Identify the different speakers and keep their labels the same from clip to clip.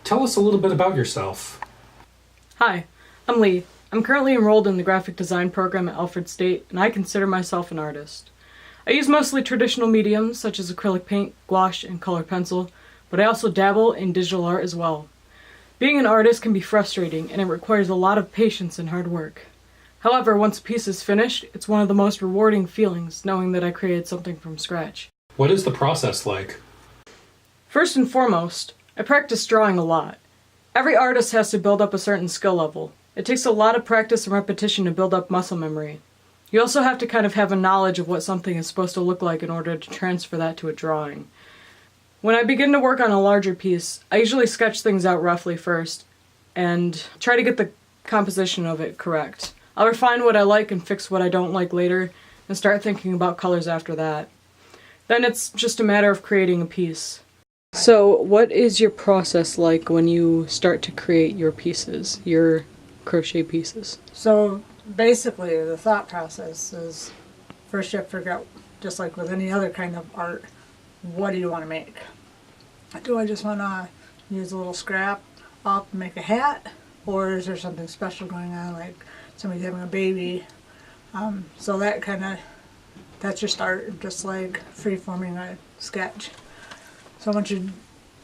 Speaker 1: Tell us a little bit about yourself.
Speaker 2: Hi, I'm Lee. I'm currently enrolled in the graphic design program at Alfred State, and I consider myself an artist. I use mostly traditional mediums such as acrylic paint, gouache, and colored pencil, but I also dabble in digital art as well. Being an artist can be frustrating, and it requires a lot of patience and hard work. However, once a piece is finished, it's one of the most rewarding feelings knowing that I created something from scratch.
Speaker 1: What is the process like?
Speaker 2: First and foremost, I practice drawing a lot. Every artist has to build up a certain skill level. It takes a lot of practice and repetition to build up muscle memory. You also have to kind of have a knowledge of what something is supposed to look like in order to transfer that to a drawing. When I begin to work on a larger piece, I usually sketch things out roughly first and try to get the composition of it correct. I'll refine what I like and fix what I don't like later and start thinking about colors after that. Then it's just a matter of creating a piece. So what is your process like when you start to create your pieces, your crochet pieces?
Speaker 3: So basically the thought process is first you have to figure out, just like with any other kind of art, what do you want to make? Do I just want to use a little scrap up and make a hat? Or is there something special going on, like somebody's having a baby? So that's your start, just like free-forming a sketch. So once you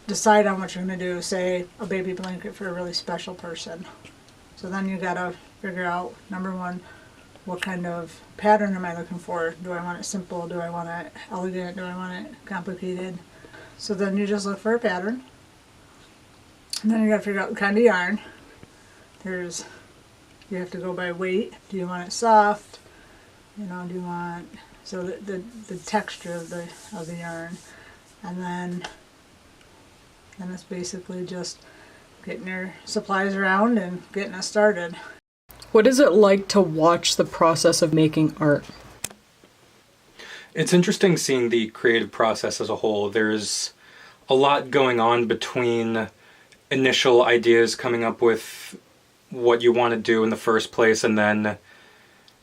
Speaker 3: decide on what you're going to do, say a baby blanket for a really special person. So then you gotta figure out, number one, what kind of pattern am I looking for? Do I want it simple? Do I want it elegant? Do I want it complicated? So then you just look for a pattern. And then you gotta figure out the kind of yarn. You have to go by weight. Do you want it soft? Do you want, so the texture of the yarn. And then it's basically just getting your supplies around and getting it started.
Speaker 2: What is it like to watch the process of making art?
Speaker 1: It's interesting seeing the creative process as a whole. There's a lot going on between initial ideas, coming up with what you want to do in the first place, and then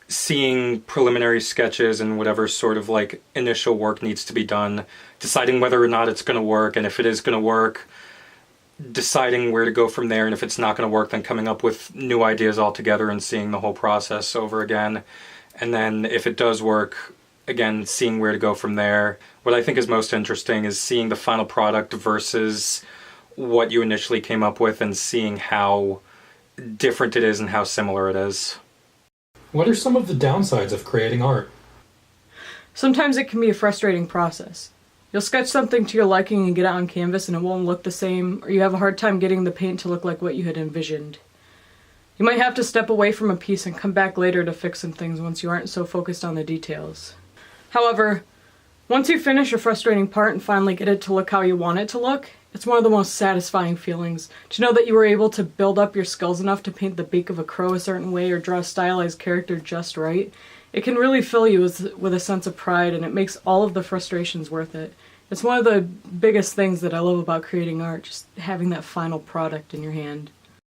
Speaker 1: seeing preliminary sketches and whatever sort of like initial work needs to be done, deciding whether or not it's going to work, and if it is going to work, deciding where to go from there, and if it's not going to work, then coming up with new ideas altogether and seeing the whole process over again. And then if it does work, again, seeing where to go from there. What I think is most interesting is seeing the final product versus what you initially came up with and seeing how different it is and how similar it is.
Speaker 4: What are some of the downsides of creating art?
Speaker 2: Sometimes it can be a frustrating process. You'll sketch something to your liking and get it on canvas and it won't look the same, or you have a hard time getting the paint to look like what you had envisioned. You might have to step away from a piece and come back later to fix some things once you aren't so focused on the details. However, once you finish a frustrating part and finally get it to look how you want it to look, it's one of the most satisfying feelings to know that you were able to build up your skills enough to paint the beak of a crow a certain way or draw a stylized character just right. It can really fill you with a sense of pride, and it makes all of the frustrations worth it. It's one of the biggest things that I love about creating art, just having that final product in your hand.